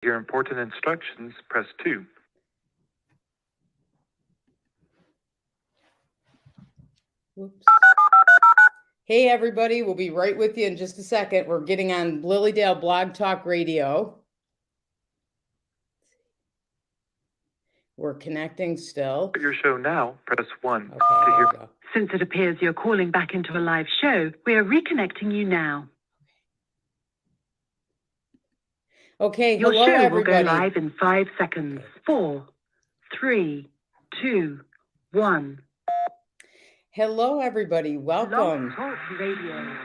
hear important instructions, press 2. Whoops. Hey, everybody. We'll be right with you in just a second. We're getting on Lilydale Blog Talk Radio. We're connecting still. For your show now, press 1. Okay, To there hear we go. Since it appears you're calling back into a live show, we are reconnecting you now. Okay, Your hello, show everybody. will go live in 5 seconds. 4, 3, 2, 1. Hello, everybody. Welcome. Blog Talk Radio.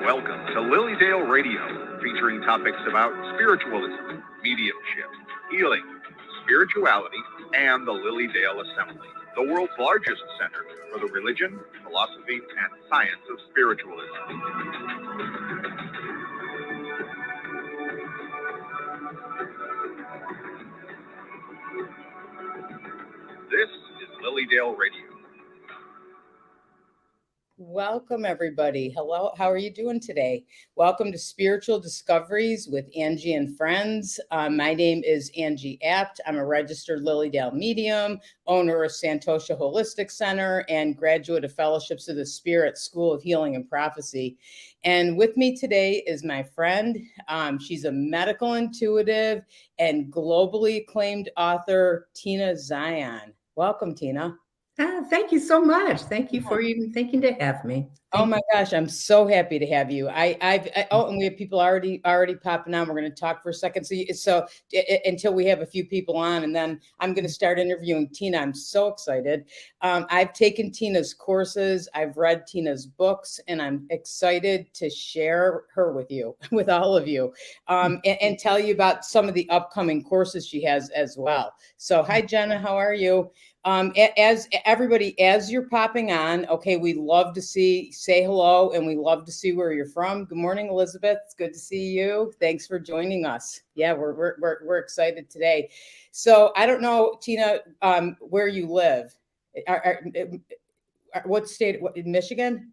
Welcome to Lilydale Radio, featuring topics about spiritualism, mediumship, healing, spirituality, and the Lilydale Assembly, the world's largest center for the religion, philosophy, and science of spiritualism. This is Lilydale Radio. Welcome, everybody. Hello. How are you doing today? Welcome to Spiritual Discoveries with Angie and Friends. My name is Angie Abt. I'm a registered Lilydale medium, owner of Santosha Holistic Center, and graduate of Fellowships of the Spirit School of Healing and Prophecy. And with me today is my friend. She's a medical intuitive and globally acclaimed author, Tina Zion. Welcome, Tina. Thank you so much. Thank you for even thinking to have me. Oh my gosh, I'm so happy to have you. And we have people already popping on. We're going to talk for a second. So until we have a few people on, and then I'm going to start interviewing Tina. I'm so excited. I've taken Tina's courses. I've read Tina's books, and I'm excited to share her with you, with all of you, and tell you about some of the upcoming courses she has as well. So hi, Jenna, how are you? As everybody, as you're popping on, okay, we love to say hello, and we love to see where you're from. Good morning, Elizabeth. It's good to see you. Thanks for joining us. Yeah, we're excited today. So I don't know, Tina, where you live. What state? In Michigan?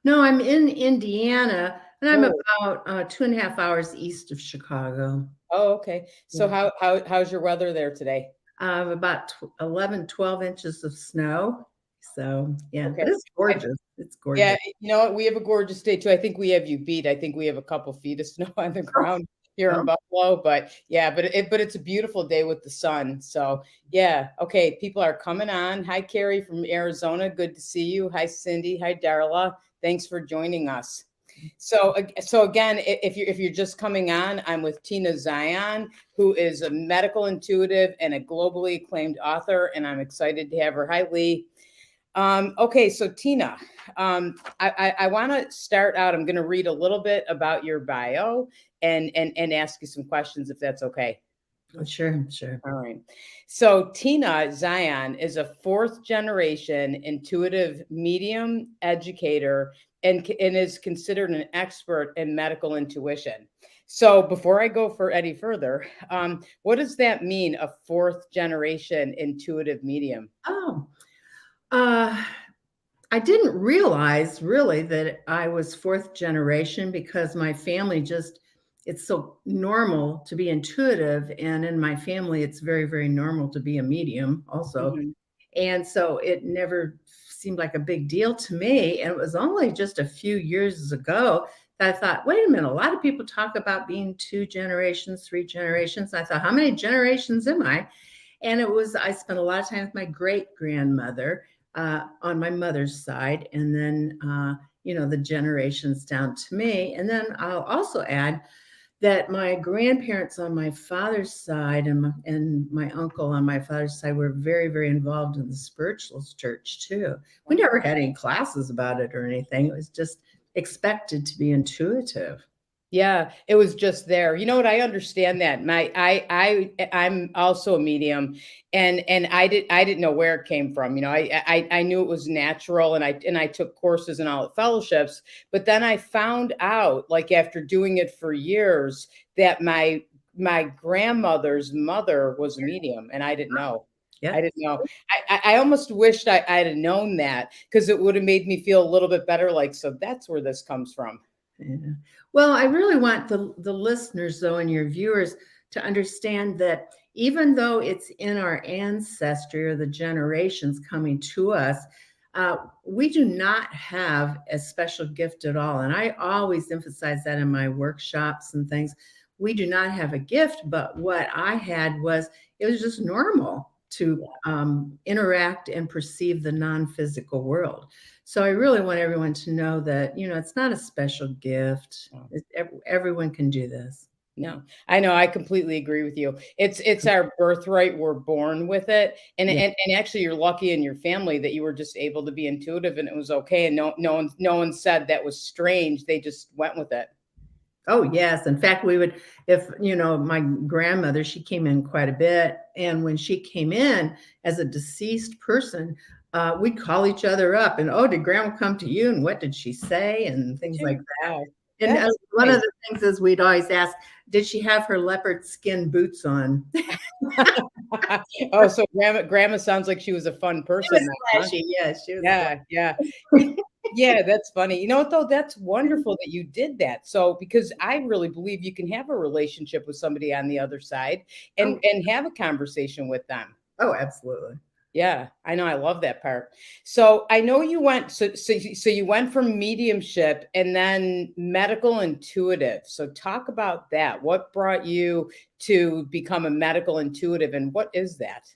No, I'm in Indiana, and I'm about 2.5 hours east of Chicago. Oh, okay. So how's your weather there today? About 11, 12 inches of snow. So, yeah, Okay. It's gorgeous. It's gorgeous. Yeah, you know what? We have a gorgeous day, too. I think we have you beat. I think we have a couple feet of snow on the ground here in Buffalo. But yeah, but it's a beautiful day with the sun. So, yeah. Okay, people are coming on. Hi, Carrie from Arizona. Good to see you. Hi, Cindy. Hi, Darla. Thanks for joining us. So again, if you're just coming on, I'm with Tina Zion, who is a medical intuitive and a globally acclaimed author, and I'm excited to have her. Hi, Lee. Okay, so Tina, I want to start out. I'm going to read a little bit about your bio and ask you some questions, if that's okay. Oh, sure. All right. So Tina Zion is a fourth generation intuitive medium educator and is considered an expert in medical intuition. So before I go any further, what does that mean, a fourth generation intuitive medium? I didn't realize really that I was fourth generation, because my family it's so normal to be intuitive. And in my family, it's very, very normal to be a medium also. Mm-hmm. And so it never seemed like a big deal to me. And it was only just a few years ago that I thought, wait a minute, a lot of people talk about being 2 generations, 3 generations. I thought, how many generations am I? And I spent a lot of time with my great-grandmother on my mother's side, and then, the generations down to me. And then I'll also add that my grandparents on my father's side and my uncle on my father's side were very, very involved in the spiritualist church too. We never had any classes about it or anything. It was just expected to be intuitive. Yeah, it was just there. You know what? I understand that. I'm also a medium, and I didn't know where it came from. I knew it was natural, and I took courses and all the fellowships. But then I found out, like after doing it for years, that my grandmother's mother was a medium, and I didn't know. Yeah. I didn't know. I almost wished I'd have known that, because it would have made me feel a little bit better. Like, so that's where this comes from. Yeah. Well, I really want the listeners, though, and your viewers to understand that even though it's in our ancestry or the generations coming to us, we do not have a special gift at all. And I always emphasize that in my workshops and things. We do not have a gift, but what I had was it was just normal to interact and perceive the non-physical world. So I really want everyone to know that, it's not a special gift. Everyone can do this. No, I know. I completely agree with you. It's our birthright. We're born with it, and Yeah. and actually, you're lucky in your family that you were just able to be intuitive, and it was okay. And no one said that was strange. They just went with it. Oh, yes. In fact, we would, if, my grandmother, she came in quite a bit. And when she came in as a deceased person, we'd call each other up and, oh, did grandma come to you? And what did she say? And things like that. Wow. And That's one of nice. the things is we'd always ask, did she have her leopard skin boots on? Oh, so grandma sounds like she was a fun She person. was Then, huh? flashy. Yes, she was. Yeah, yeah. Yeah, that's funny. You know what though? That's wonderful that you did that. So because I really believe you can have a relationship with somebody on the other side and have a conversation with them. Oh, absolutely. Yeah, I know. I love that part. So I know you went so you went from mediumship and then medical intuitive. So talk about that. What brought you to become a medical intuitive and what is that?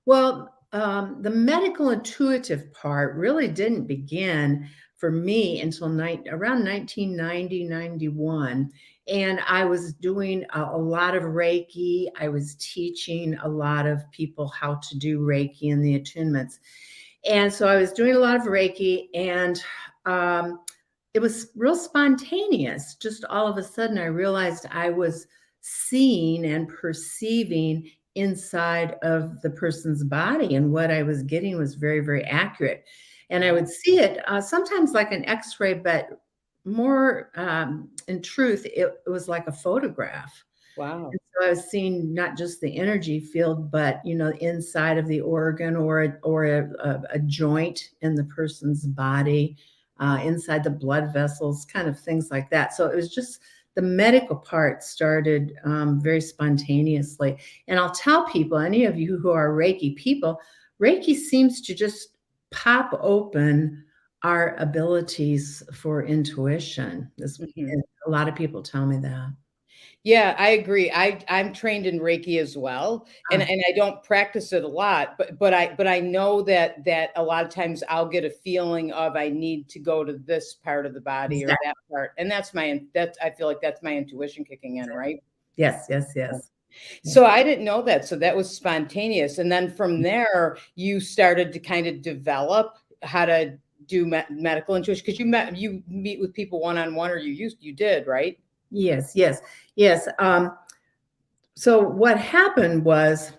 Well, the medical intuitive part really didn't begin for me until around 1990, 91. And I was doing a lot of Reiki. I was teaching a lot of people how to do Reiki and the attunements. And so I was doing a lot of Reiki, and it was real spontaneous. Just all of a sudden, I realized I was seeing and perceiving inside of the person's body, and what I was getting was very, very accurate. And I would see it sometimes like an X-ray, but more in truth, it was like a photograph. Wow. And so I was seeing not just the energy field, but inside of the organ or a joint in the person's body, inside the blood vessels, kind of things like that. So it was just the medical part started very spontaneously. And I'll tell people, any of you who are Reiki people, Reiki seems to just pop open our abilities for intuition. Mhm. A lot of people tell me that. Yeah, I agree. I'm trained in Reiki as well, and Ah. I don't practice it a lot, but I know that a lot of times I'll get a feeling of I need to go to this part of the body or Exactly. that part, and that's I feel like that's my intuition kicking in, right? Yes, yes, yes. Yeah. So I didn't know that. So that was spontaneous, and then from there you started to kind of develop how to do medical intuition because you meet with people one on one, or you did, right? Yes, yes, yes. So what happened was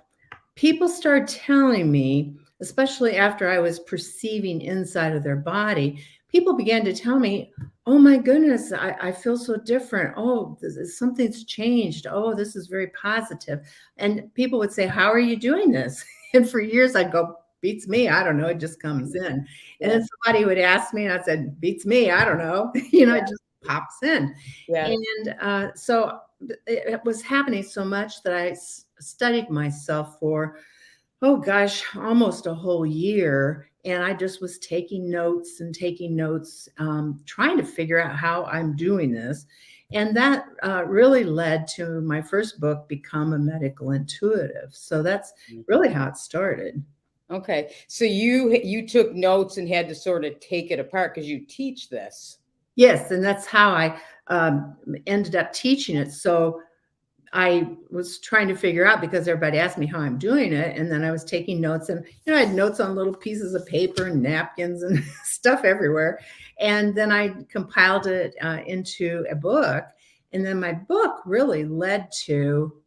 people started telling me, especially after I was perceiving inside of their body, people began to tell me, oh my goodness, I feel so different. Oh, something's changed. Oh, this is very positive. And people would say, how are you doing this? And for years I'd go, beats me. I don't know. It just comes in. And Yeah. then somebody would ask me and I said, beats me. I don't know. It just pops in. Yeah. And so it was happening so much that I studied myself for, oh gosh, almost a whole year. And I just was taking notes and taking notes, trying to figure out how I'm doing this. And that really led to my first book, Become a Medical Intuitive. So that's really how it started. Okay. So you took notes and had to sort of take it apart because you teach this. Yes, and that's how I ended up teaching it. So I was trying to figure out, because everybody asked me how I'm doing it, and then I was taking notes, and I had notes on little pieces of paper and napkins and stuff everywhere, and then I compiled it into a book, and then my book really led to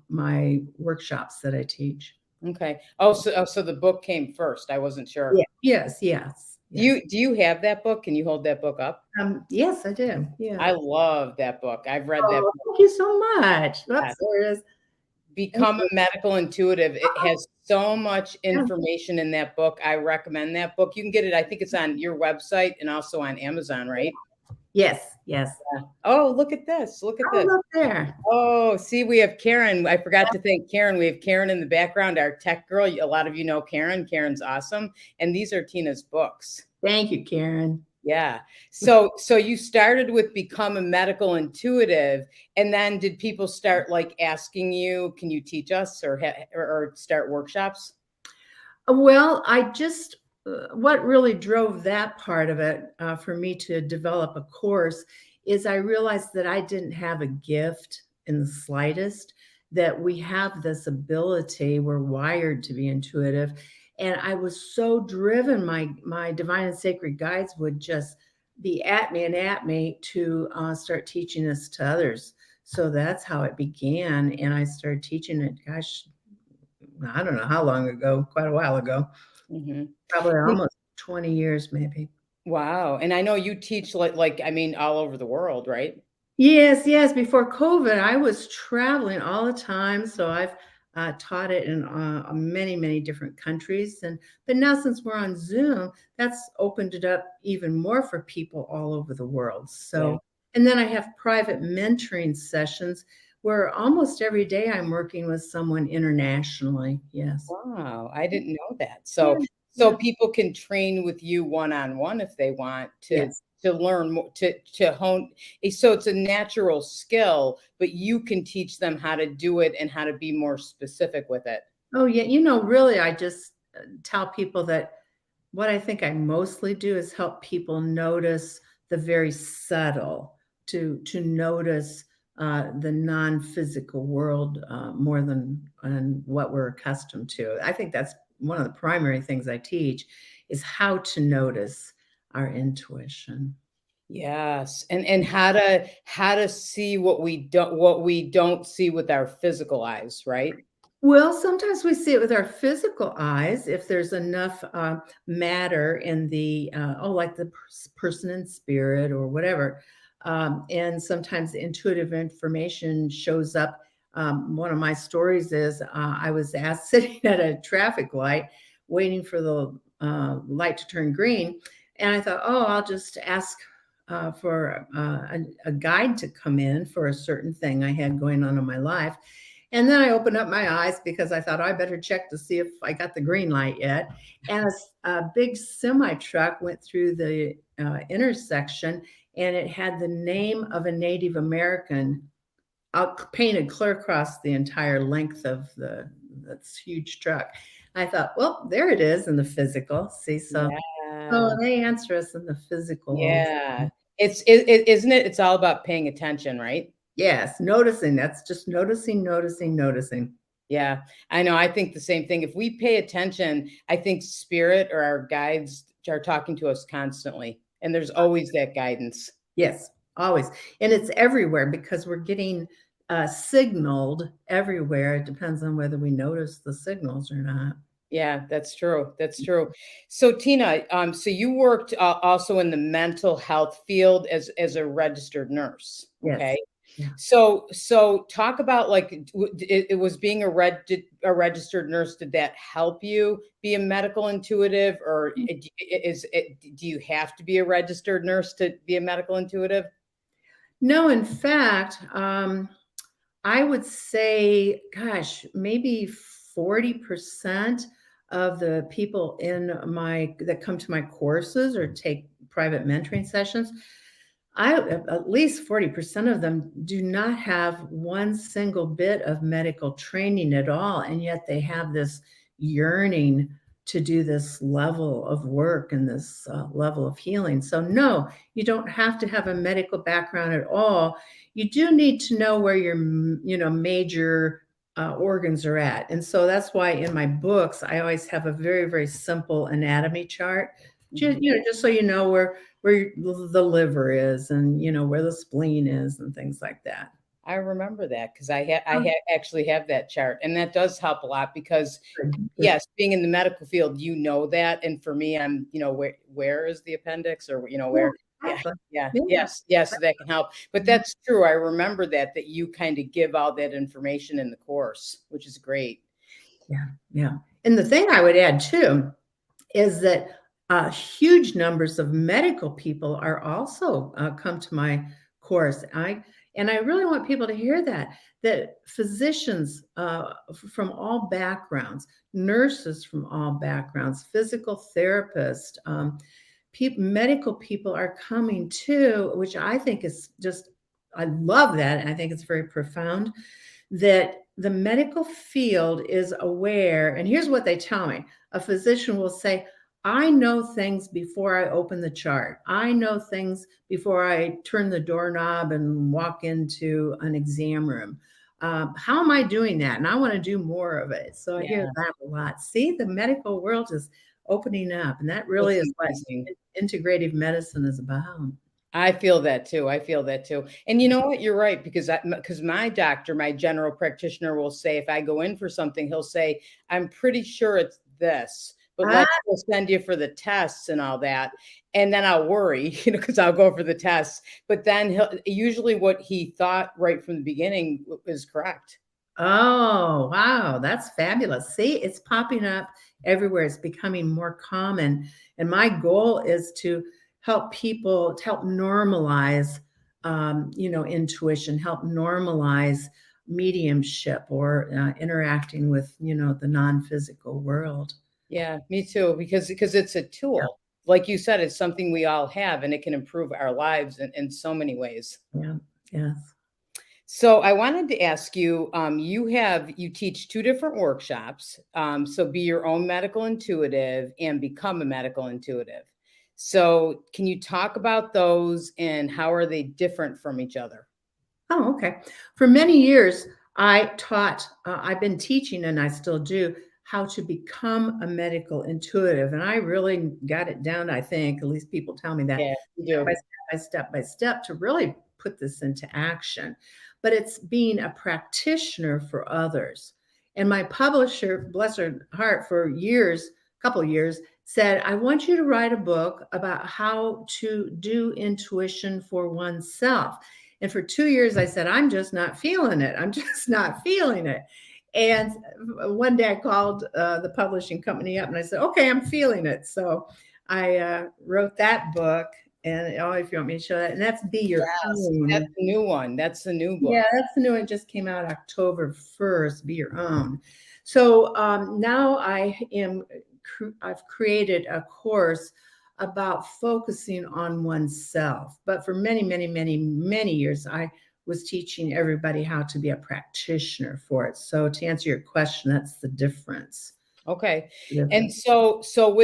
my workshops that I teach. Okay. So the book came first. I wasn't sure. Yeah. Yes, yes, yes. Do you have that book? Can you hold that book up? Yes, I do. Yeah. I love that book. I've read that Oh, book. thank you so much. Oops, Yes. there it is. Become a Medical Intuitive. It Oh, has so much yeah. information in that book. I recommend that book. You can get it. I think it's on your website and also on Amazon, right? Yes, yes. Oh, look at this. Look at Oh, this. look there. Oh, see, we have Karen. I forgot to thank Karen. We have Karen in the background, our tech girl. A lot of you know Karen. Karen's awesome. And these are Tina's books. Thank you, Karen. Yeah. So you started with become a medical intuitive, and then did people start like asking you, can you teach us or start workshops? Well, I just, what really drove that part of it for me to develop a course is I realized that I didn't have a gift in the slightest, that we have this ability, we're wired to be intuitive. And I was so driven, my divine and sacred guides would just be at me and at me to start teaching this to others. So that's how it began. And I started teaching it, gosh, I don't know how long ago, quite a while ago, Mhm. probably almost 20 years maybe. Wow. And I know you teach like I mean, all over the world, right? Yes, yes. Before COVID, I was traveling all the time, so I've taught it in many, many different countries. And but now, since we're on Zoom, that's opened it up even more for people all over the world. Yeah. So, and then I have private mentoring sessions where almost every day I'm working with someone internationally. Yes. Wow, I didn't know that. Yeah. So Yeah. people can train with you one-on-one if they want Yes. to learn more to hone. So it's a natural skill, but you can teach them how to do it and how to be more specific with it. Oh, yeah. Really, I just tell people that what I think I mostly do is help people notice the very subtle, to notice the non-physical world more than what we're accustomed to. I think that's one of the primary things I teach is how to notice our intuition. Yes, and how to see what we don't see with our physical eyes, right? Well, sometimes we see it with our physical eyes if there's enough matter in the, like the person in spirit or whatever. And sometimes the intuitive information shows up. One of my stories is I was asked sitting at a traffic light waiting for the light to turn green. And I thought, oh, I'll just ask for a guide to come in for a certain thing I had going on in my life. And then I opened up my eyes because I thought I better check to see if I got the green light yet. And a big semi truck went through the intersection, and it had the name of a Native American painted clear across the entire length of that's huge truck. I thought, well, there it is in the physical. See, so Yeah. they answer us in the physical Yeah. also. Isn't it? It's all about paying attention, right? Yes, noticing. That's just noticing, noticing, noticing. Yeah, I know. I think the same thing. If we pay attention, I think spirit or our guides are talking to us constantly, and there's always that guidance. Yes, always. And it's everywhere because we're getting signaled everywhere. It depends on whether we notice the signals or not. Yeah, that's true. That's true. So Tina, so you worked also in the mental health field as a registered nurse. Yes. Okay. Yeah. So talk about like it was being a registered nurse. Did that help you be a medical intuitive, or do you have to be a registered nurse to be a medical intuitive? No, in fact, I would say, gosh, maybe 40% of the people that come to my courses or take private mentoring sessions, at least 40% of them do not have one single bit of medical training at all. And yet they have this yearning to do this level of work and this level of healing. So, no, you don't have to have a medical background at all. You do need to know where your, major organs are at. And so that's why in my books, I always have a very, very simple anatomy chart, just so you know where the liver is and where the spleen is and things like that. I remember that because actually have that chart, and that does help a lot because yes, being in the medical field, you know that, and for me, I'm where is the appendix or Yeah, where. Yeah, exactly. yeah, Yeah. yes, so that can help. But that's true. I remember that you kind of give all that information in the course, which is great. Yeah, yeah. And the thing I would add too is that huge numbers of medical people are also come to my course. And I really want people to hear that physicians from all backgrounds, nurses from all backgrounds, physical therapists, medical people are coming too, which I think is just, I love that. And I think it's very profound that the medical field is aware. And here's what they tell me. A physician will say, I know things before I open the chart. I know things before I turn the doorknob and walk into an exam room. How am I doing that? And I want to do more of it. So I hear that a lot. See, the medical world is opening up, and that really That's is what amazing. integrative medicine is about. I feel that too. I feel that too. And you know what? You're right, because my doctor, my general practitioner will say, if I go in for something, he'll say, I'm pretty sure it's this, but Ah, we'll send you for the tests and all that. And then I'll worry, because I'll go for the tests. But then usually what he thought right from the beginning is correct. oh, wow, that's fabulous. See, it's popping up everywhere. It's becoming more common. And my goal is to help people, to help normalize, intuition, help normalize mediumship or interacting with, the non-physical world. Yeah, me too, because it's a tool. Like you said, it's something we all have, and it can improve our lives in so many ways. Yeah, yes. So I wanted to ask you, you teach two different workshops. So be your own medical intuitive and become a medical intuitive. So can you talk about those and how are they different from each other? Oh, okay. For many years, I've been teaching and I still do how to become a medical intuitive. And I really got it down, I think, at least people tell me that, Yeah, you do. step by step to really put this into action. But it's being a practitioner for others. And my publisher, bless her heart, for years, a couple of years, said, I want you to write a book about how to do intuition for oneself. And for 2 years, I said, I'm just not feeling it. I'm just not feeling it. And one day I called the publishing company up and I said, okay, I'm feeling it. So I wrote that book. And if you want me to show that, and that's Be Your Yes, Own. that's the new one. That's the new book. Yeah, that's the new one. It just came out October 1st, Be Your Own. So now I've created a course about focusing on oneself. But for many, many, many, many years, I was teaching everybody how to be a practitioner for it. So to answer your question, that's the difference. Okay. The And difference. so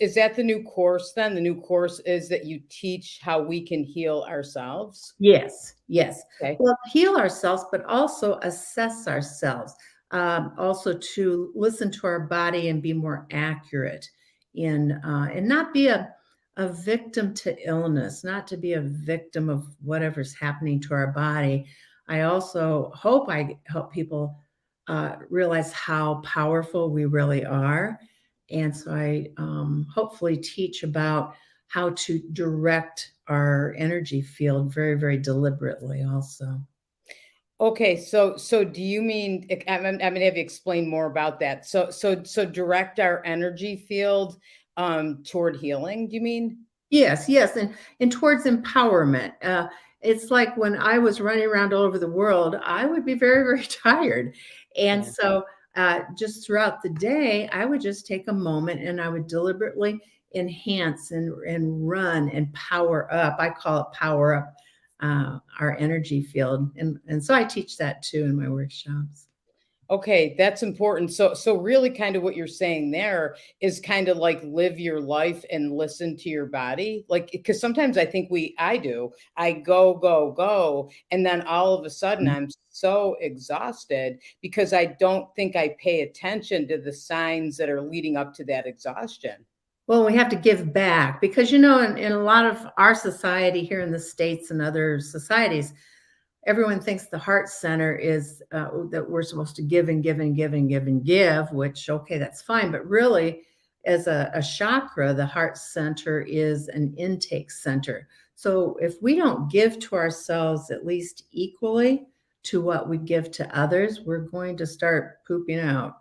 is that the new course then? The new course is that you teach how we can heal ourselves? Yes, yes. Okay. Well, heal ourselves, but also assess ourselves. Also to listen to our body and be more accurate and not be a victim to illness, not to be a victim of whatever's happening to our body. I also hope I help people realize how powerful we really are. And so I hopefully teach about how to direct our energy field very, very deliberately also. Okay, so do you mean I'm gonna have you explain more about that. So direct our energy field toward healing, do you mean? Yes, yes, and towards empowerment. It's like when I was running around all over the world, I would be very, very tired. And Yeah. so just throughout the day, I would just take a moment and I would deliberately enhance and run and power up. I call it power up our energy field. And so I teach that too in my workshops. Okay, that's important. So really kind of what you're saying there is kind of like live your life and listen to your body. Like because sometimes I think I do. I go, go, go. And then all of a sudden I'm so exhausted because I don't think I pay attention to the signs that are leading up to that exhaustion. Well, we have to give back because, in a lot of our society here in the States and other societies, everyone thinks the heart center is that we're supposed to give and give and give and give and give, which, okay, that's fine. But really, as a chakra, the heart center is an intake center. So if we don't give to ourselves at least equally to what we give to others, we're going to start pooping out.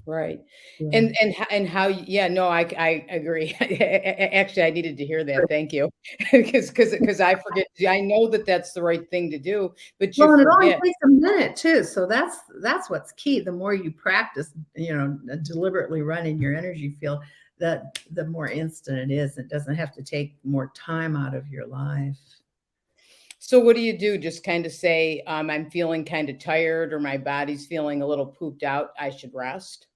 Right. Yeah. And how yeah, no, I agree. Actually, I needed to hear that. Thank you. Because I forget. I know that that's the right thing to do, but you Well, and it only forget. takes a minute too. So that's what's key. The more you practice, deliberately running your energy field, that the more instant it is. It doesn't have to take more time out of your life. So what do you do? Just kind of say, I'm feeling kind of tired or my body's feeling a little pooped out. I should rest.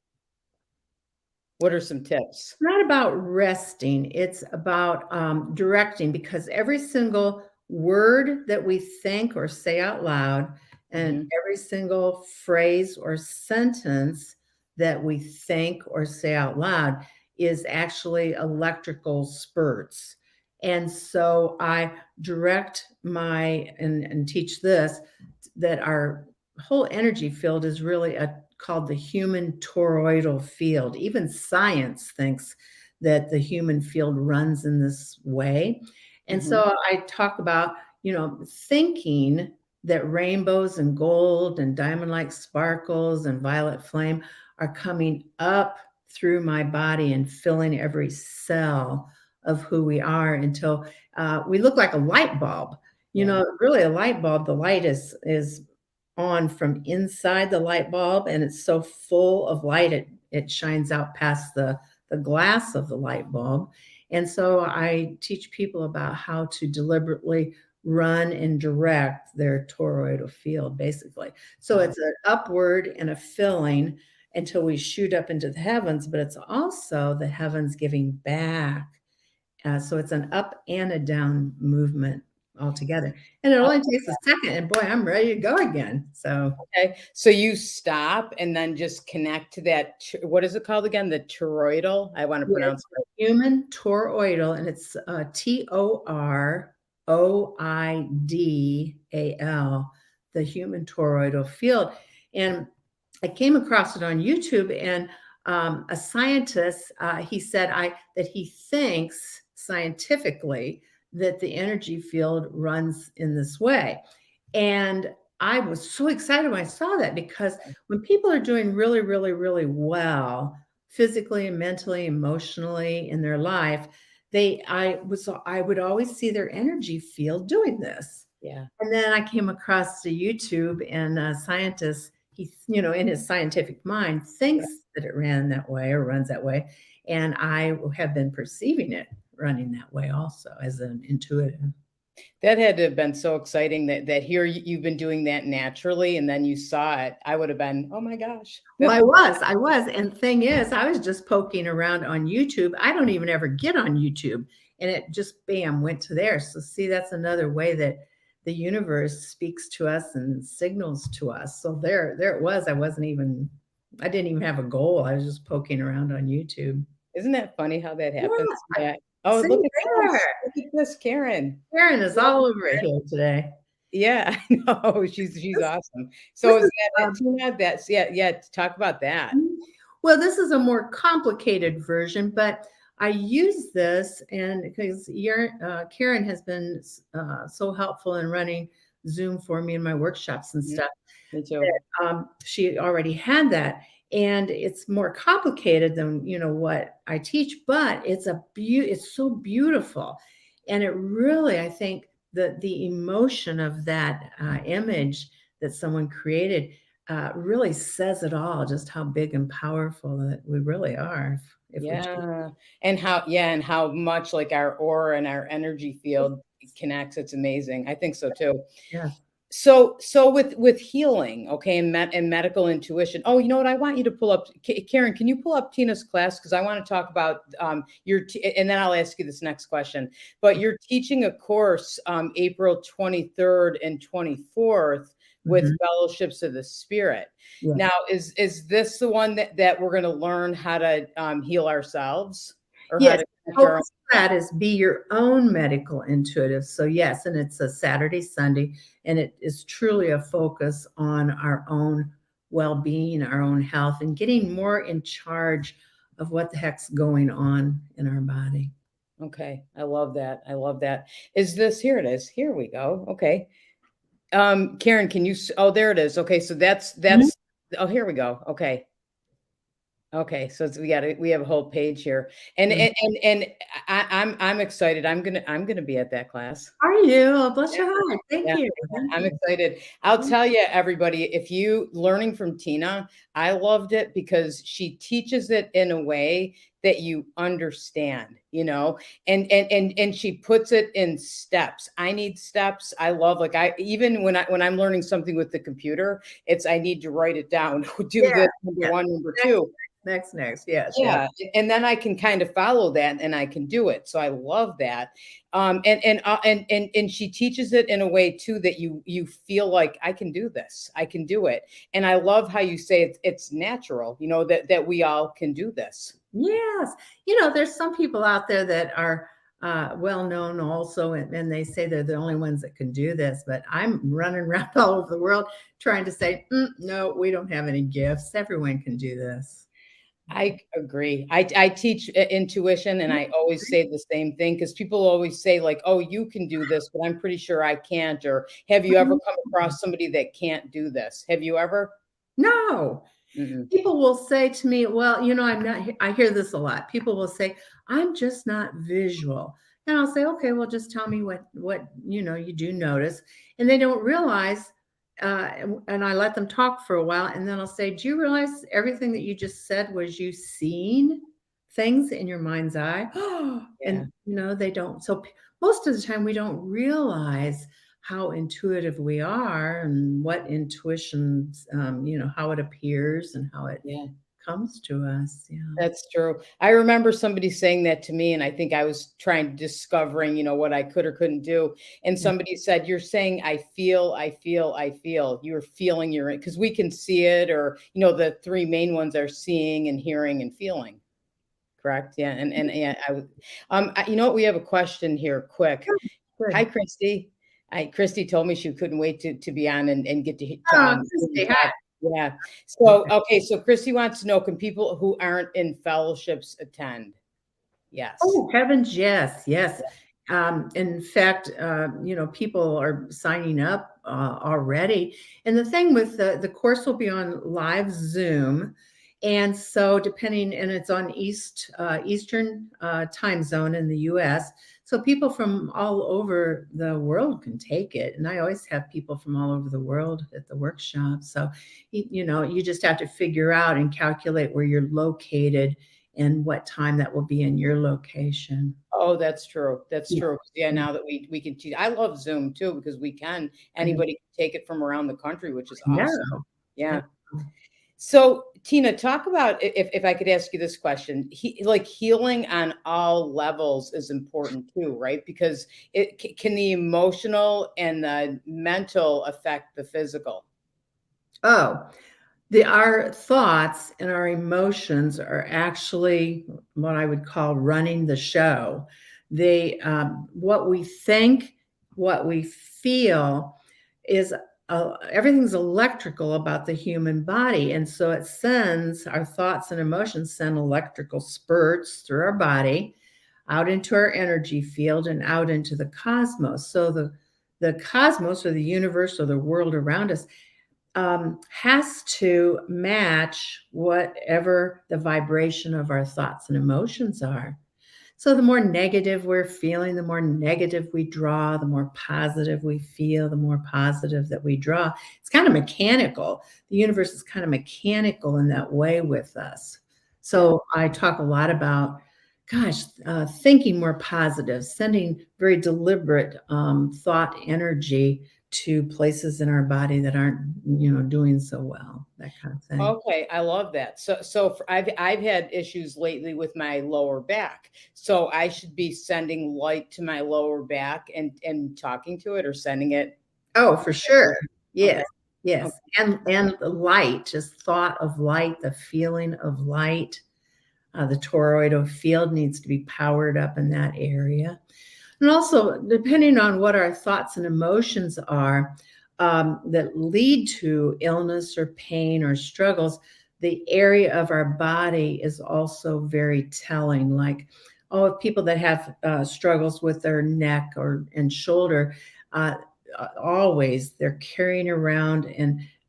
What are some tips? It's not about resting. It's about directing, because every single word that we think or say out loud, and Mhm. every single phrase or sentence that we think or say out loud is actually electrical spurts. And so I direct and teach this, that our whole energy field is really called the human toroidal field. Even science thinks that the human field runs in this way. And Mhm. so I talk about, thinking that rainbows and gold and diamond like sparkles and violet flame are coming up through my body and filling every cell of who we are, until we look like a light bulb. Yeah. Really, a light bulb, the light is on from inside the light bulb, and it's so full of light, it shines out past the glass of the light bulb. And so I teach people about how to deliberately run and direct their toroidal field, basically. So Wow. it's an upward and a filling until we shoot up into the heavens, but it's also the heavens giving back. So it's an up and a down movement altogether. And it only takes a second, and boy, I'm ready to go again. So Okay. So you stop and then just connect to that. What is it called again? The toroidal. I want to yeah, pronounce it's the human toroidal, and it's TOROIDAL, the human toroidal field. And I came across it on YouTube, and a scientist, he said that he thinks scientifically that the energy field runs in this way. And I was so excited when I saw that, because when people are doing really, really, really well, physically and mentally, emotionally in their life, I would always see their energy field doing this. Yeah. And then I came across the YouTube, and a scientist, he, in his scientific mind, thinks that it ran that way or runs that way. And I have been perceiving it running that way also as an intuitive. That had to have been so exciting that here you've been doing that naturally and then you saw it. I would have been, oh my gosh. Well, I was. And thing is, I was just poking around on YouTube. I don't even ever get on YouTube. And it just bam went to there. So see, that's another way that the universe speaks to us and signals to us. So there it was. I didn't even have a goal. I was just poking around on YouTube. Isn't that funny how that happens? Yeah. Yeah. Oh, See look at this. there. Look at this, Karen. Karen is all over it here today. Yeah, I know. She's This, awesome. this So is is that it, Tina? That's yeah, talk about that. Well, this is a more complicated version, but I use this, and because Karen has been so helpful in running Zoom for me in my workshops and Mhm. stuff. Me too. She already had that, and it's more complicated than what I teach, but it's so beautiful, and it really, I think, the emotion of that image that someone created really says it all, just how big and powerful that we really are if we choose. Yeah. And how much like our aura and our energy field connects. It's amazing. I think so too. Yeah. So with healing, okay, and medical intuition. Oh, you know what? I want you to pull up, Karen. Can you pull up Tina's class because I want to talk about and then I'll ask you this next question. But you're teaching a course April 23rd and 24th with Mhm. Fellowships of the Spirit. Yeah. Now, is this the one that we're going to learn how to heal ourselves or how Yes, to the connect our focus of that is be your own medical intuitive. So yes, and it's a Saturday, Sunday, and it is truly a focus on our own well-being, our own health, and getting more in charge of what the heck's going on in our body. Okay, I love that. I love that. Is this here it is. Here we go. Okay. Karen, can you oh there it is. Okay, so Mhm. that's oh here we go. Okay. Okay, so we have a whole page here, and Mm. I'm excited. I'm gonna be at that class. Are you? Oh, bless Yeah, your heart. Thank yeah, you. yeah, Thank I'm you. excited. I'll tell you, everybody, if you learning from Tina, I loved it because she teaches it in a way that you understand, and she puts it in steps. I need steps. I love like I even when I'm learning something with the computer, it's I need to write it down. Do Yeah. this number Yeah. one, number Next, two. next. Yes, yes. Yeah, and then I can kind of follow that and I can do it. So I love that. And she teaches it in a way too that you feel like I can do this. I can do it. And I love how you say it's natural, that we all can do this. Yes. There's some people out there that are well known also, and they say they're the only ones that can do this. But I'm running around all over the world trying to say, no, we don't have any gifts. Everyone can do this. I agree. I teach intuition and I always say the same thing because people always say, like, oh, you can do this, but I'm pretty sure I can't. Or have you ever come across somebody that can't do this? Have you ever? No. Mm-mm. People will say to me, well, I'm not, I hear this a lot. People will say, I'm just not visual. And I'll say, okay, well, just tell me what, you do notice. And they don't realize, and I let them talk for a while. And then I'll say, do you realize everything that you just said was you seeing things in your mind's eye? Yeah. And, they don't. So most of the time we don't realize how intuitive we are and what intuitions, how it appears and how it Yeah. comes to us. Yeah. That's true. I remember somebody saying that to me, and I think I was discovering, what I could or couldn't do. And somebody said, "You're saying I feel, I feel, I feel." You're feeling because we can see it, or the three main ones are seeing and hearing and feeling. Correct? Yeah. And yeah, you know what? We have a question here. Quick. Hi, Good. Christy. Christy told me she couldn't wait to be on and get Oh, Christy, hi. talk. Yeah. So, okay. So Christy wants to know, can people who aren't in fellowships attend? Yes. Oh, heavens, yes, yes. In fact, people are signing up already. And the thing with the course will be on live Zoom. And so and it's on Eastern time zone in the US. So people from all over the world can take it. And I always have people from all over the world at the workshop. So, you just have to figure out and calculate where you're located and what time that will be in your location. Oh, that's true. That's Yeah. true. Yeah. Now that we can teach, I love Zoom too, because I know. anybody can take it from around the country, which is No. awesome. I Yeah. know. So, Tina, talk about if I could ask you this question. Like healing on all levels is important too, right? Because can the emotional and the mental affect the physical. Oh, our thoughts and our emotions are actually what I would call running the show. What we think, what we feel is everything's electrical about the human body. And so it sends our thoughts and emotions send electrical spurts through our body out into our energy field and out into the cosmos. So the cosmos or the universe or the world around us has to match whatever the vibration of our thoughts and emotions are. So the more negative we're feeling, the more negative we draw, the more positive we feel, the more positive that we draw. It's kind of mechanical. The universe is kind of mechanical in that way with us. So I talk a lot about, thinking more positive, sending very deliberate thought energy to places in our body that aren't, doing so well, that kind of thing. Okay, I love that. I've had issues lately with my lower back. So I should be sending light to my lower back and talking to it or sending it. Oh, for sure. Okay. Yes. Yes. Okay. And the light, just thought of light, the feeling of light. The toroidal field needs to be powered up in that area. And also, depending on what our thoughts and emotions are that lead to illness or pain or struggles, the area of our body is also very telling. Like, people that have struggles with their neck and shoulder, always they're carrying around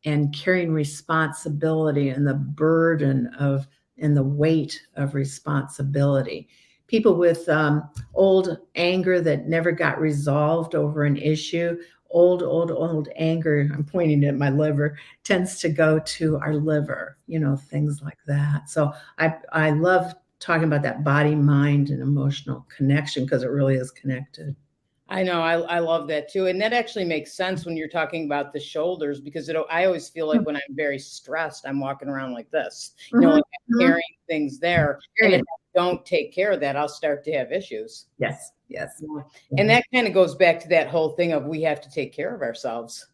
and carrying responsibility and the burden of and the weight of responsibility. People with old anger that never got resolved over an issue, old anger, I'm pointing at my liver, tends to go to our liver, things like that. So I love talking about that body, mind, and emotional connection because it really is connected. I know. I love that too. And that actually makes sense when you're talking about the shoulders, because I always feel like when I'm very stressed, I'm walking around like this, like I'm carrying things there. And if I don't take care of that, I'll start to have issues. Yes. And that kind of goes back to that whole thing of we have to take care of ourselves.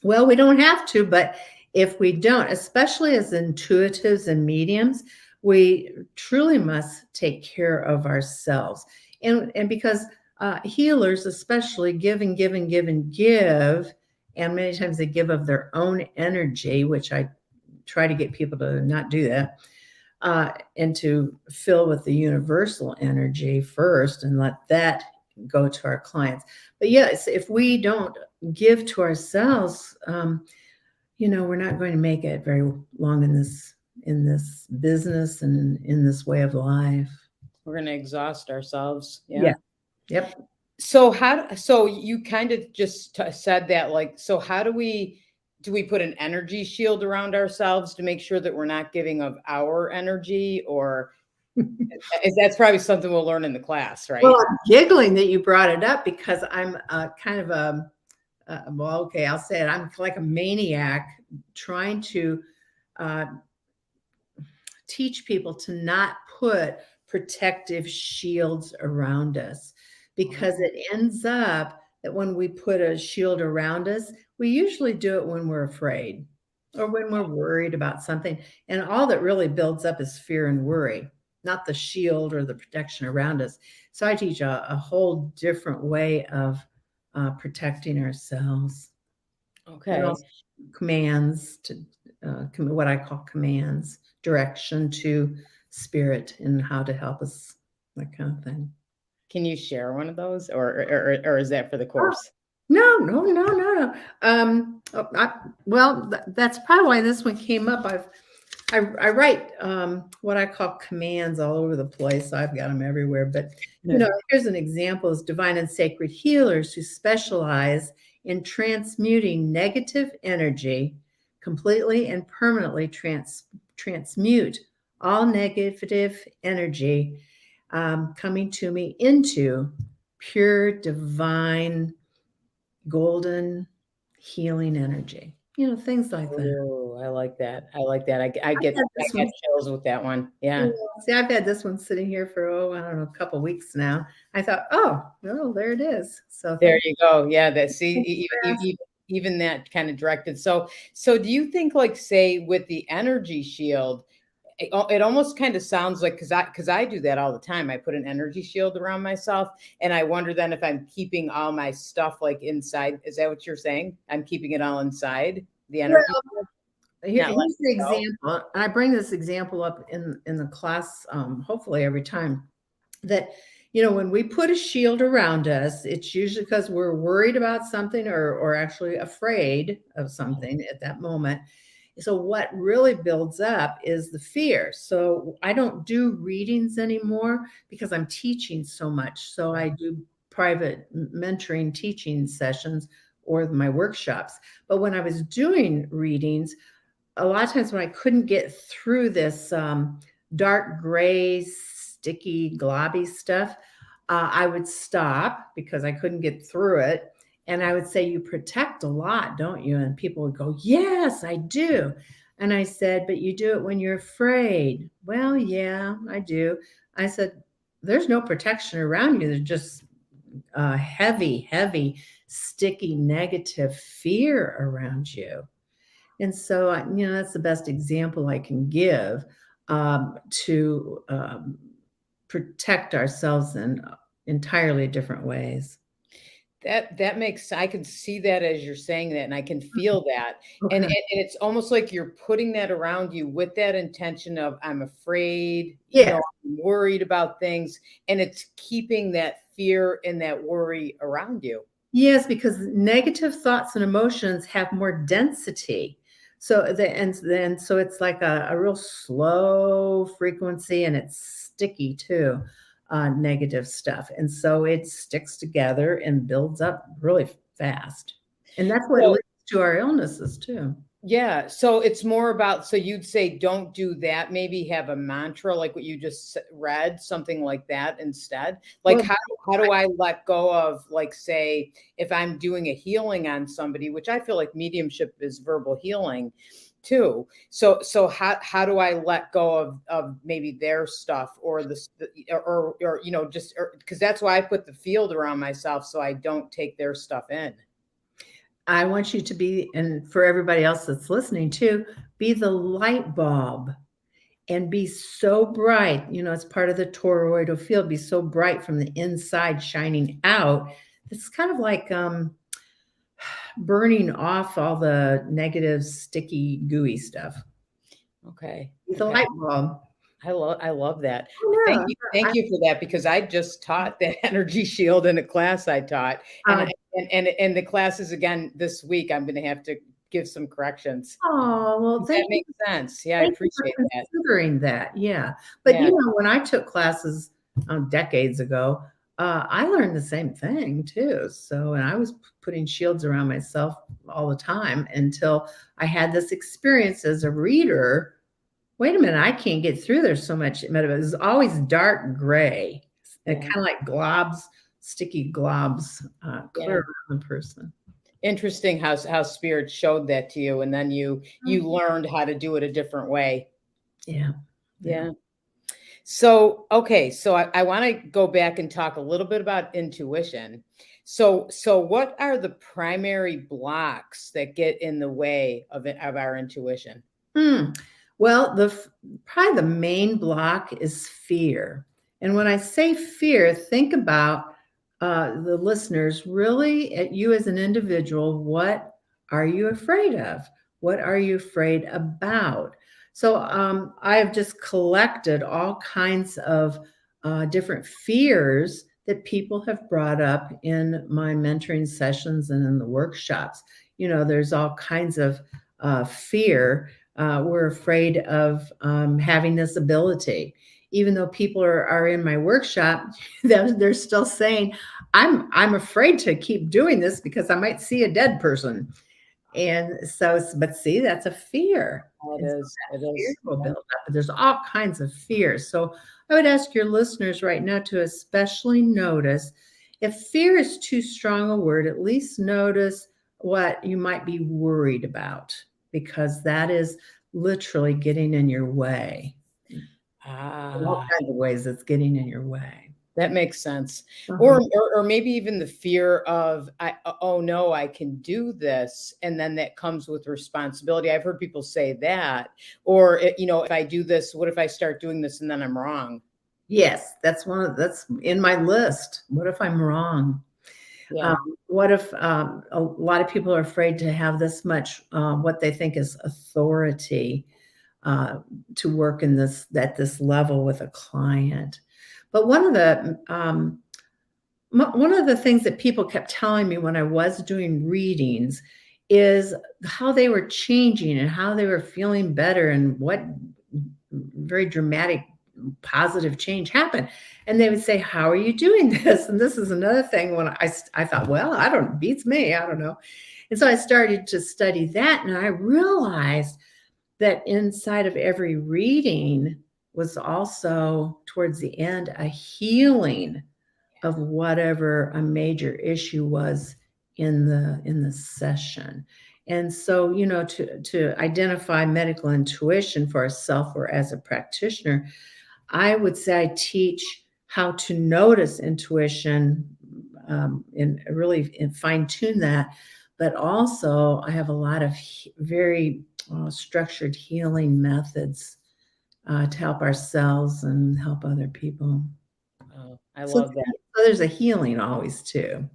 Well, we don't have to, but if we don't, especially as intuitives and mediums, we truly must take care of ourselves. And because healers especially give and give and give and give, and many times they give of their own energy, which I try to get people to not do that, and to fill with the universal energy first and let that go to our clients. But yes, if we don't give to ourselves, we're not going to make it very long in this business and in this way of life. We're going to exhaust ourselves. Yeah. Yep. So you kind of just said that, like, so how do we put an energy shield around ourselves to make sure that we're not giving of our energy, or that's probably something we'll learn in the class, right? Well, I'm giggling that you brought it up because I'm kind of I'll say it. I'm like a maniac trying to teach people to not put protective shields around us, because it ends up that when we put a shield around us, we usually do it when we're afraid or when we're worried about something. And all that really builds up is fear and worry, not the shield or the protection around us. So I teach a whole different way of protecting ourselves. Okay. Commands to what I call commands, direction to spirit and how to help us, that kind of thing. Can you share one of those, or is that for the course? No. Well, that's probably why this one came up. I write what I call commands all over the place. I've got them everywhere. But here's an example: is divine and sacred healers who specialize in transmuting negative energy, completely and permanently transmute all negative energy coming to me into pure, divine, golden, healing energy. Things like that. Oh, I like that. I get chills with that one. Yeah. See, I've had this one sitting here for, I don't know, a couple of weeks now. I thought, there it is. So there you go. Yeah. Even that kind of directed. So do you think, like, say with the energy shield, it almost kind of sounds like, because I do that all the time. I put an energy shield around myself, and I wonder then if I'm keeping all my stuff like inside. Is that what you're saying? I'm keeping it all inside the energy. Here's the example. I bring this example up in the class, hopefully every time, that when we put a shield around us, it's usually because we're worried about something or actually afraid of something at that moment. So what really builds up is the fear. So I don't do readings anymore because I'm teaching so much. So I do private mentoring teaching sessions or my workshops. But when I was doing readings, a lot of times when I couldn't get through this dark gray, sticky, globby stuff, I would stop because I couldn't get through it. And I would say, you protect a lot, don't you? And people would go, yes, I do. And I said, but you do it when you're afraid. Well, yeah, I do. I said, there's no protection around you. There's just heavy, sticky, negative fear around you. And so, that's the best example I can give to protect ourselves in entirely different ways. That makes, I can see that as you're saying that, and I can feel that. Okay. And it's almost like you're putting that around you with that intention of, I'm afraid, Yes. I'm worried about things, and it's keeping that fear and that worry around you. Yes, because negative thoughts and emotions have more density. So it's like a real slow frequency, and it's sticky too, negative stuff. And so it sticks together and builds up really fast. And that's what So leads to our illnesses too. yeah, so it's more about, so you'd say don't do that, maybe have a mantra like what you just read, something like that instead. Like Well, how do I let go of, like, say if I'm doing a healing on somebody, which I feel like mediumship is verbal healing too. So how do I let go of maybe their stuff or or you know, just because that's why I put the field around myself so I don't take their stuff in. I want you to be, and for everybody else that's listening too, be the light bulb and be so bright. It's part of the toroidal field. Be so bright from the inside, shining out. It's kind of like burning off all the negative, sticky, gooey stuff. Okay. Be the Okay. light bulb. I love that. Yeah. Thank you for that, because I just taught that energy shield in a class I taught. Uh, And the classes again this week, I'm going to have to give some corrections. oh, well, That thank you. makes sense. Yeah, I Thank you appreciate for that. considering that. Yeah. But Yeah. when I took classes decades ago, I learned the same thing too. So, and I was putting shields around myself all the time until I had this experience as a reader. Wait a minute, I can't get through. There's so much. It was always dark gray, and Yeah. kind of like globs, sticky globs, clear around the person. Interesting how spirit showed that to you, and then you learned how to do it a different way. Yeah. Yeah. So, okay, so I want to go back and talk a little bit about intuition. So what are the primary blocks that get in the way of our intuition? Well, probably the main block is fear. And when I say fear, think about the listeners really at you as an individual. What are you afraid of? What are you afraid about? So I have just collected all kinds of different fears that people have brought up in my mentoring sessions and in the workshops. There's all kinds of fear. We're afraid of having this ability. Even though people are in my workshop, they're still saying, I'm afraid to keep doing this because I might see a dead person. And so, but see, that's a fear. It is. Fear will build up. There's all kinds of fears. So I would ask your listeners right now to especially notice, if fear is too strong a word, at least notice what you might be worried about, because that is literally getting in your way. All kinds of ways it's getting in your way. That makes sense. Uh-huh. Or maybe even the fear of, oh no, I can do this. And then that comes with responsibility. I've heard people say that. Or, if I do this, what if I start doing this and then I'm wrong? Yes, that's in my list. What if I'm wrong? Yeah. What if a lot of people are afraid to have this much, what they think is authority to work at this level with a client? But one of the things that people kept telling me when I was doing readings is how they were changing and how they were feeling better and what very dramatic positive change happened. And they would say, how are you doing this? And this is another thing when I thought, well, beats me. I don't know. And so I started to study that, and I realized that inside of every reading was also, towards the end, a healing of whatever a major issue was in the session. And so, to identify medical intuition for ourselves or as a practitioner, I would say I teach how to notice intuition and really fine tune that. But also, I have a lot of very structured healing methods to help ourselves and help other people. Oh, I love that. So there's a healing always too.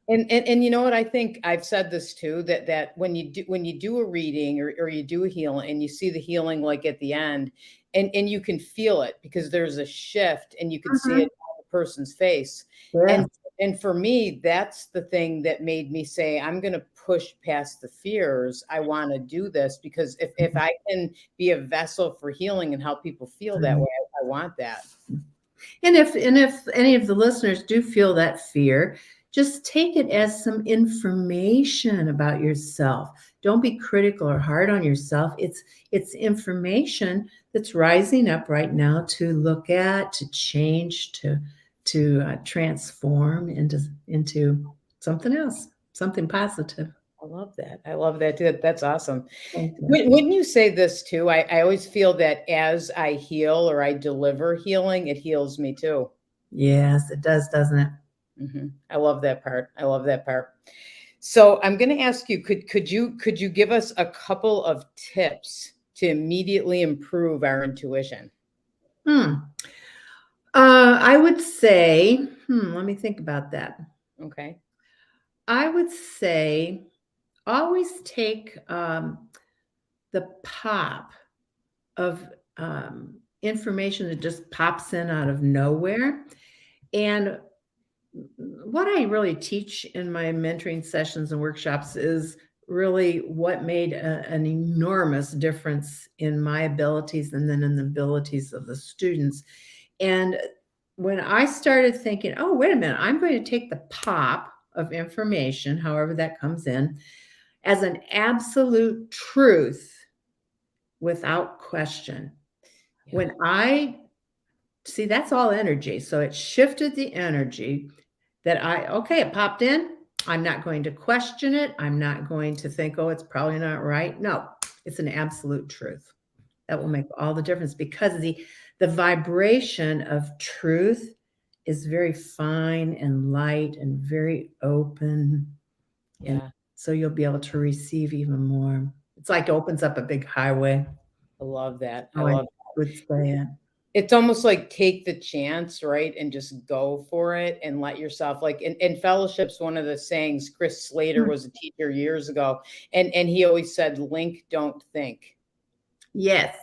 And you know what? I think I've said this too, that when you do a reading or you do a healing and you see the healing like at the end, and you can feel it because there's a shift and you can see it on the person's face. Yeah. And for me, that's the thing that made me say, I'm going to push past the fears. I want to do this because if I can be a vessel for healing and help people feel that way, I want that. And if any of the listeners do feel that fear, just take it as some information about yourself. Don't be critical or hard on yourself. It's information that's rising up right now to look at, to change, to transform into something else, something positive. I love that. I love that too. That's awesome. Thank you. Wouldn't you say this too? I always feel that as I heal or I deliver healing, it heals me too. Yes, it does, doesn't it? I love that part. I love that part. So I'm going to ask you, could you give us a couple of tips to immediately improve our intuition? I would say, let me think about that. Okay. I would say always take the pop of information that just pops in out of nowhere. And what I really teach in my mentoring sessions and workshops is really what made an enormous difference in my abilities and then in the abilities of the students. And when I started thinking, oh, wait a minute, I'm going to take the pop of information, however that comes in, as an absolute truth without question. Yeah. When I see, that's all energy. So it shifted the energy that it popped in. I'm not going to question it. I'm not going to think, oh, it's probably not right. No, it's an absolute truth. That will make all the difference because the vibration of truth is very fine and light and very open. Yeah. And so you'll be able to receive even more. It's like it opens up a big highway. I love that. I would say it. It's almost like take the chance, right? And just go for it and let yourself, like in fellowships, one of the sayings, Chris Slater was a teacher years ago, and he always said, link, don't think. Yes.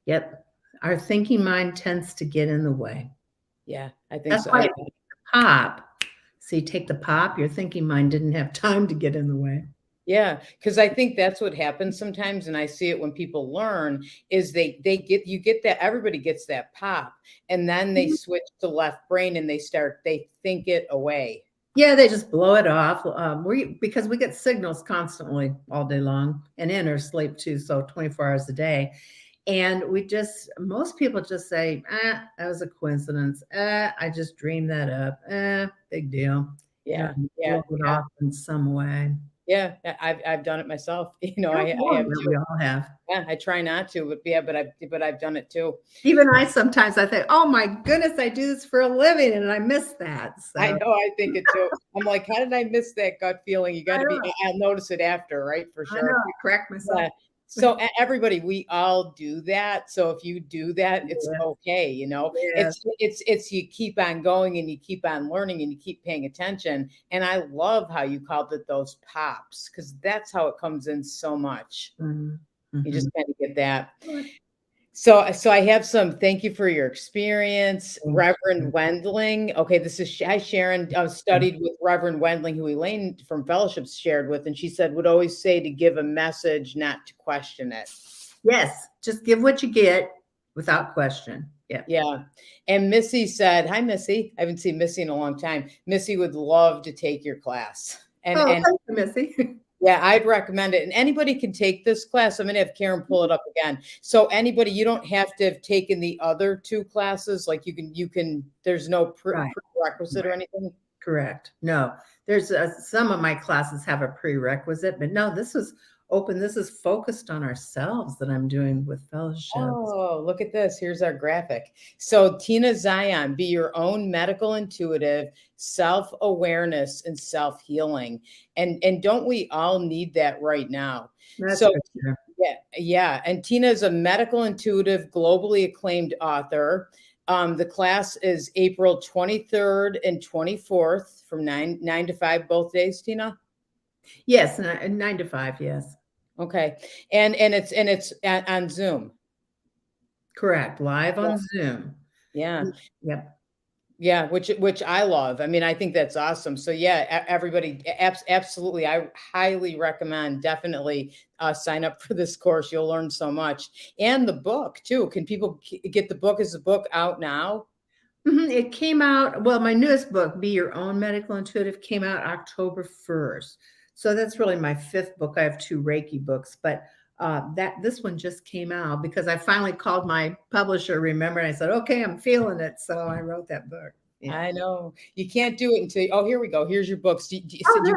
Yep. Our thinking mind tends to get in the way. Yeah, I think That's so. why pop. So you take the pop, your thinking mind didn't have time to get in the way. Yeah, because I think that's what happens sometimes, and I see it when people learn is they get that, everybody gets that pop, and then they switch to left brain and they think it away. Yeah, they just blow it off. Because we get signals constantly all day long and in our sleep too, so 24 hours a day. And most people just say, that was a coincidence. I just dreamed that up. Big deal. Yeah. Blow it off in some way. Yeah, I've done it myself. I have We all have. Yeah, I try not to, but I've done it too. Even I sometimes I think, oh my goodness, I do this for a living and I miss that. So. I know, I think it too. I'm like, how did I miss that gut feeling? You got to I'll notice it after, right? For sure. I know, I correct myself. Yeah. So everybody, we all do that. So if you do that, it's okay. It's you keep on going and you keep on learning and you keep paying attention. And I love how you called it those pops, because that's how it comes in so much. Mm-hmm. You just kind of get that. So I have thank you for your experience, Reverend Wendling. Okay, this is Sharon. Studied with Reverend Wendling, who Elaine from Fellowships shared with, and she said would always say to give a message, not to question it. Yes, just give what you get without question. Yeah. Yeah. And Missy said, hi, Missy. I haven't seen Missy in a long time. Missy would love to take your class. And thank you, Missy. Yeah, I'd recommend it. And anybody can take this class. I'm going to have Karen pull it up again. So anybody, you don't have to have taken the other two classes. Like you can, there's no prerequisite or anything. Correct. No, there's some of my classes have a prerequisite, but no, this is open. This is focused on ourselves that I'm doing with fellowships. Oh, look at this. Here's our graphic. So Tina Zion, be your own medical intuitive, self-awareness and self-healing. And don't we all need that right now? That's so for sure. Yeah. And Tina is a medical intuitive, globally acclaimed author. The class is April 23rd and 24th from 9 to 5 both days, Tina? Yes, 9 to 5, yes. Okay. And it's on Zoom. Correct. Live on Zoom. Yeah. Yep. Yeah, which I love. I mean, I think that's awesome. So yeah, everybody, absolutely, I highly recommend. Definitely sign up for this course. You'll learn so much, and the book too. Can people get the book? Is the book out now? It came out, well, my newest book, Be Your Own Medical Intuitive, came out October 1st. So that's really my fifth book. I have two Reiki books, but this one just came out because I finally called my publisher, remember, and I said, okay, I'm feeling it. So I wrote that book. Yeah. I know you can't do it until. Oh, here we go. Here's your books. Oh, good.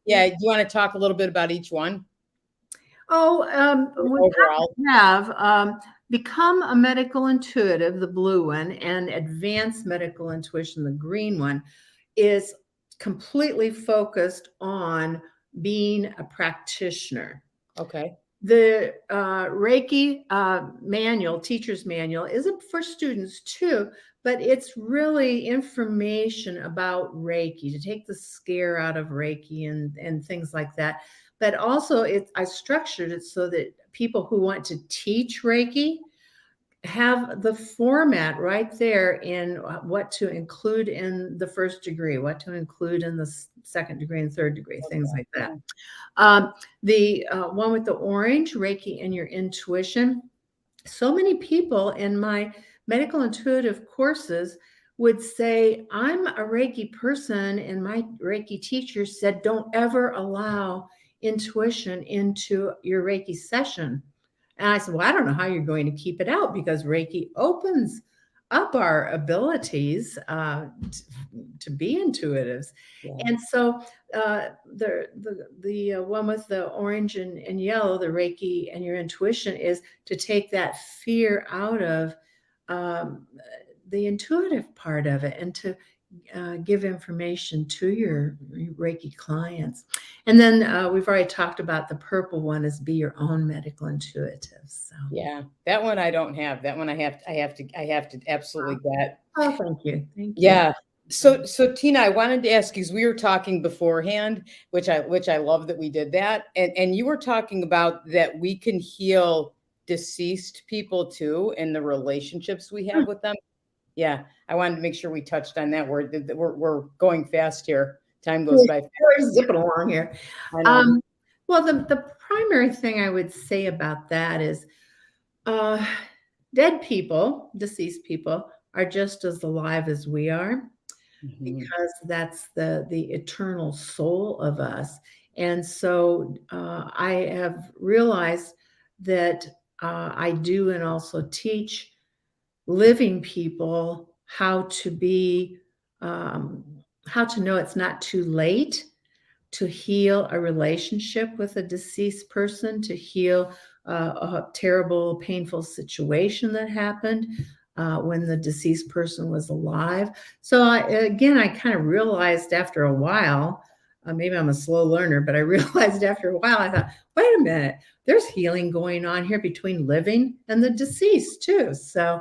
Yeah. Do you want to talk a little bit about each one? Oh, we Overall, have Become a Medical Intuitive, the blue one, and Advanced Medical Intuition, the green one, is completely focused on being a practitioner. okay. The Reiki manual, teacher's manual, isn't for students too, but it's really information about Reiki to take the scare out of Reiki and things like that. But also, I structured it so that people who want to teach Reiki have the format right there in what to include in the first degree, what to include in the second degree and third degree, things like that. The one with the orange, Reiki and Your Intuition. So many people in my medical intuitive courses would say, I'm a Reiki person, and my Reiki teacher said, don't ever allow intuition into your Reiki session. And I said, well, I don't know how you're going to keep it out because Reiki opens up our abilities to be intuitives. Yeah. And so the one with the orange and yellow, the Reiki and Your Intuition, is to take that fear out of the intuitive part of it and to give information to your Reiki clients. And then we've already talked about the purple one is Be Your Own Medical Intuitive. So Yeah, that one I don't have. That one I have to absolutely get. oh, thank you. Thank you. Yeah. So Tina, I wanted to ask you, because we were talking beforehand, which I love that we did that. And you were talking about that we can heal deceased people too and the relationships we have with them. Yeah, I wanted to make sure we touched on that. We're going fast here. Time goes by fast. We're zipping along here. I know. Well, the primary thing I would say about that is dead people, deceased people, are just as alive as we are, because that's the eternal soul of us. And so I have realized that I do and also teach living people how to be, how to know it's not too late to heal a relationship with a deceased person, to heal a terrible, painful situation that happened when the deceased person was alive. So I kind of realized after a while, maybe I'm a slow learner, but I realized after a while, I thought, wait a minute, there's healing going on here between living and the deceased too. So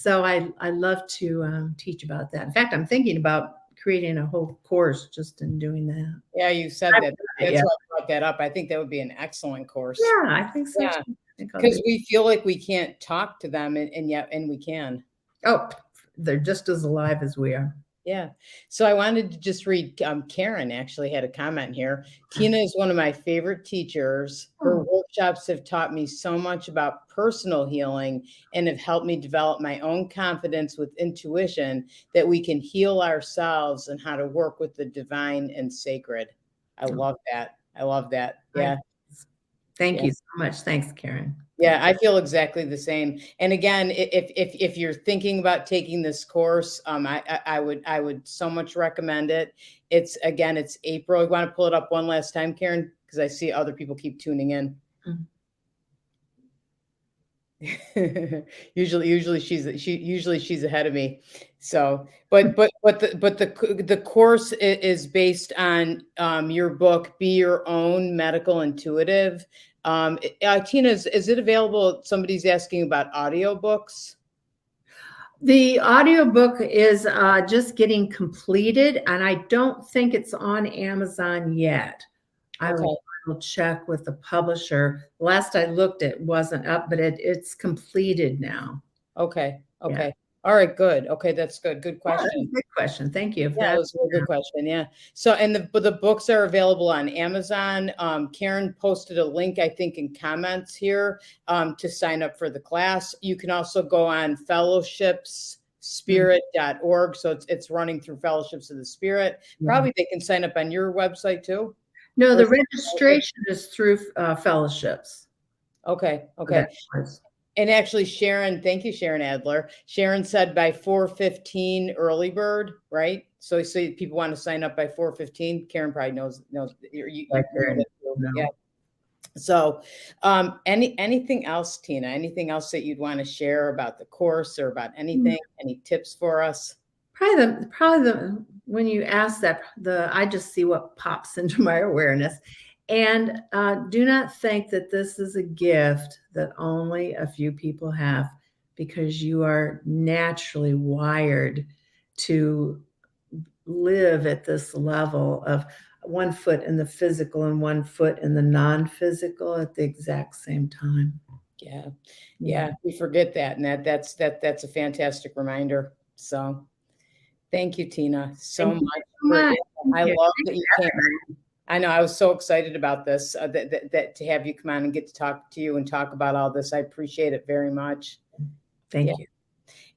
I love to teach about that. In fact, I'm thinking about creating a whole course just in doing that. Yeah, you said that. That's why I brought that up. I think that would be an excellent course. Yeah, I think so. Yeah, because we feel like we can't talk to them, and yet we can. Oh, they're just as alive as we are. Yeah. So I wanted to just read, Karen actually had a comment here. Tina is one of my favorite teachers. Her workshops have taught me so much about personal healing and have helped me develop my own confidence with intuition that we can heal ourselves and how to work with the divine and sacred. I love that. I love that. Yeah. Thank you so much. Thanks, Karen. Yeah, I feel exactly the same. And again, if you're thinking about taking this course, I would so much recommend it. It's April. You want to pull it up one last time, Karen? Because I see other people keep tuning in. Usually she's ahead of me. So, but the course is based on your book, Be Your Own Medical Intuitive. Tina, is it available? Somebody's asking about audiobooks. The audiobook is just getting completed, and I don't think it's on Amazon yet. I will check with the publisher. Last I looked, it wasn't up, but it's completed now. Okay. All right, good. Okay, that's good. Good Yeah, that's a question. good question. Thank you. Yeah, that was a good question. Yeah. So, and the books are available on Amazon. Karen posted a link, I think, in comments here to sign up for the class. You can also go on fellowshipsspirit.org. So it's running through Fellowships of the Spirit. Probably they can sign up on your website too. No, Or the is it- registration is through fellowships. Okay. So Okay. that was- And actually, Sharon, thank you, Sharon Adler. Sharon said by 4:15 early bird, right? So people want to sign up by 4:15. Karen probably knows you Right know there. that too. No. Yeah. So, anything else, Tina? Anything else that you'd want to share about the course or about anything? Any tips for us? Probably the when you ask that, I just see what pops into my awareness. And do not think that this is a gift that only a few people have, because you are naturally wired to live at this level of 1 foot in the physical and 1 foot in the non-physical at the exact same time. Yeah, yeah, we forget that, and that's a fantastic reminder. So, thank you, Tina, so Thank you much. so much. I Thank you. love that you came. I know I was so excited about this, that to have you come on and get to talk to you and talk about all this. I appreciate it very much. Thank Yeah. you.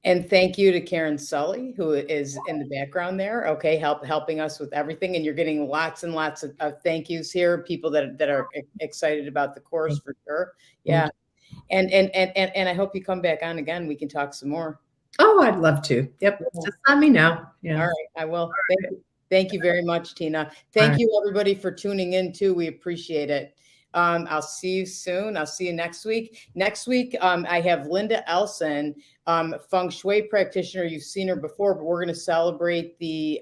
And thank you to Karen Sully, who is in the background there. Okay, helping us with everything. And you're getting lots and lots of thank yous here. People that are excited about the course for sure. Yeah. And I hope you come back on again. We can talk some more. Oh, I'd love to. Yep. Yeah. Just let me know. Yeah. All right, I will. Thank you very much, Tina. Thank you, everybody, for tuning in too. We appreciate it. I'll see you soon. I'll see you next week. Next week, I have Linda Elson, feng shui practitioner. You've seen her before, but we're going to celebrate the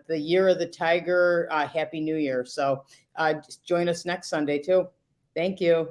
Year of the Tiger. Happy New Year! So just join us next Sunday too. Thank you.